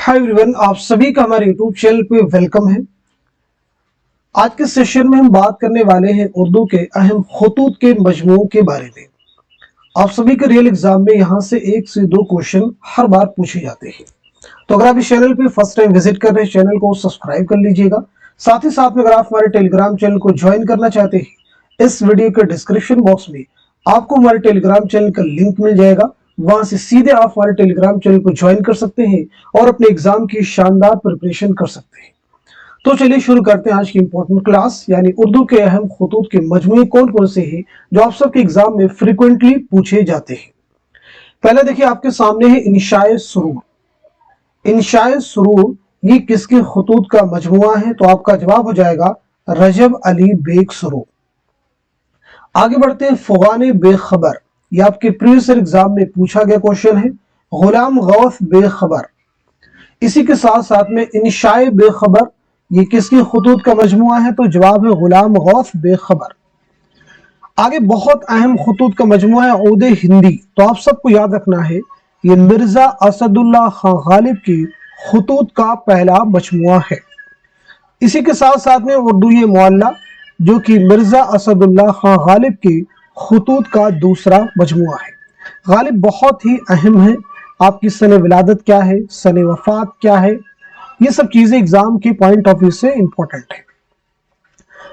Hi everyone, आप सभी का हमारे यूट्यूब चैनल पे वेलकम है। आज के सेशन में हम बात करने वाले हैं उर्दू के अहम खुतूत के मजमूओं के बारे में। आप सभी के रियल एग्जाम में यहाँ से 1 से 2 क्वेश्चन हर बार पूछे जाते हैं। तो अगर आप इस चैनल पे फर्स्ट टाइम विजिट कर रहे हैं, चैनल को सब्सक्राइब कर लीजिएगा। साथ ही साथ में अगर आप हमारे टेलीग्राम चैनल को ज्वाइन करना चाहते हैं, इस वीडियो के डिस्क्रिप्शन बॉक्स में आपको हमारे टेलीग्राम चैनल का लिंक मिल जाएगा। वहां से सीधे आप हमारे टेलीग्राम चैनल को ज्वाइन कर सकते हैं और अपने एग्जाम की शानदार प्रिपरेशन कर सकते हैं। तो चलिए शुरू करते हैं आज की इंपॉर्टेंट क्लास, यानी उर्दू के अहम खुतूत के मजमूए कौन कौन से हैं जो आप सबके एग्जाम में फ्रीक्वेंटली पूछे जाते हैं। पहले देखिए, आपके सामने है इंशाए सुरूर। इंशाए सुरूर ये किसके खुतूत का मजमुआ है? तो आपका जवाब हो जाएगा रजब अली बेग सुरूर। आगे बढ़ते हैं, फुगाने बेखबर। ये आपके प्रीवियस एग्जाम में पूछा गया क्वेश्चन है। गुलाम गौस बेखबर। इसी के साथ साथ में इंशाए बेखबर ये किसकी खुतूत का मजमुआ है? तो जवाब है गुलाम गौस बेखबर। आगे बहुत अहम खुतूत का मजमुआ है औदे हिंदी। तो आप सबको याद रखना है, ये मिर्जा असदुल्ला खान गालिब की खुतूत का पहला मजमुआ है। इसी के साथ साथ में उर्दू मुअल्ला, जो कि मिर्जा असदुल्ला खान गालिब की खुतूत का दूसरा मजमुआ है। गालिब बहुत ही अहम है। आपकी सने विलादत क्या है, सने वफात क्या है, ये सब चीजें एग्जाम के पॉइंट ऑफ व्यू से इंपॉर्टेंट है।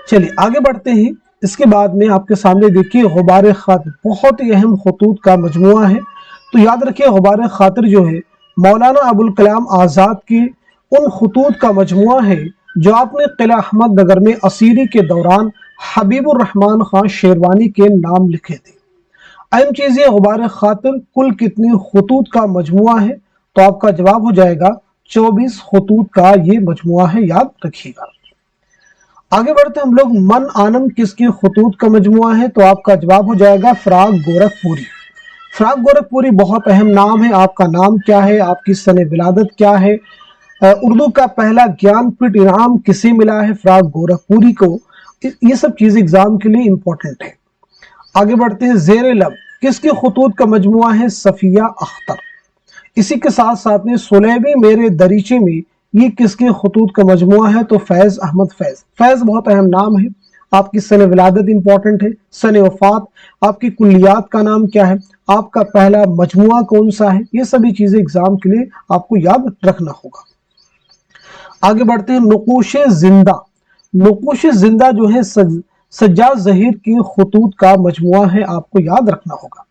चलिए आगे बढ़ते हैं। इसके बाद में आपके सामने देखिए गुबार खातिर, बहुत ही अहम खुतूत का मजमुआ है। तो याद रखिए, गुबार खातिर जो है मौलाना अबुल कलाम आजाद की उन खुतूत का मजमुआ है जो आपने किला अहमद नगर में असीरी के दौरान हबीबुर रहमान खान शेरवानी के नाम लिखे थे। अहम चीज ये, गुबार खातिर कुल कितनी खुतूत का मजमुआ है? तो आपका जवाब हो जाएगा 24 खुतूत का ये मजमुआ है, याद रखिएगा। आगे बढ़ते हम लोग, मन आनम किसकी खुतूत का मजमुआ है? तो आपका जवाब हो जाएगा फराग गोरखपुरी। फराग गोरखपुरी बहुत अहम नाम है। आपका नाम क्या है, आपकी सने विलादत क्या है, उर्दू का पहला ज्ञानपीठ इनाम किसे मिला है? फराग गोरखपुरी को। ये सब चीजें एग्जाम के लिए इंपॉर्टेंट है। आगे बढ़ते हैं, जेर लब किसके खुतूत का मजमुआ है? सफिया अख्तर। इसी के साथ साथ में सुलेबी मेरे दरीचे में ये किसके खुतूत का मजमुआ है? तो फैज अहमद फैज। फैज बहुत अहम नाम है। आपकी सने विलादत इंपॉर्टेंट है, सने वफात, आपकी कुल्लियात का नाम क्या है, आपका पहला मजमुआ कौन सा है, ये सभी चीजें एग्जाम के लिए आपको याद रखना होगा। आगे बढ़ते हैं, नुकूशे जिंदा। नुकूशे जिंदा जो है सज्जाद ज़हीर की खुतूत का मजमुआ है, आपको याद रखना होगा।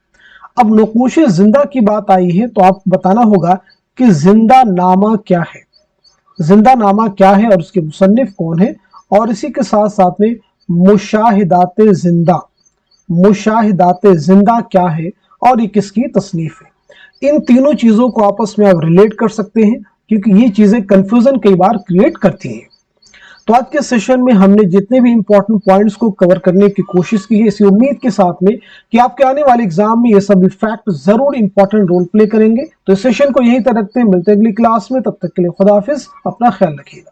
अब नुकूशे जिंदा की बात आई है तो आपको बताना होगा कि जिंदा नामा क्या है, जिंदा नामा क्या है और उसके मुसन्निफ कौन है। और इसी के साथ साथ में मुशाहिदाते जिंदा, मुशाहिदाते जिंदा क्या है और ये किसकी तसनीफ है। इन तीनों चीजों को आपस में आप रिलेट कर सकते हैं, क्योंकि ये चीजें कंफ्यूजन कई बार क्रिएट करती हैं। तो आज के सेशन में हमने जितने भी इंपॉर्टेंट पॉइंट्स को कवर करने की कोशिश की है, इसी उम्मीद के साथ में कि आपके आने वाले एग्जाम में ये सभी फैक्ट जरूर इंपॉर्टेंट रोल प्ले करेंगे। तो इस सेशन को यहीं तक रखते हैं, मिलते हैं अगली क्लास में। तब तक के लिए खुदा हाफिज, अपना ख्याल रखिएगा।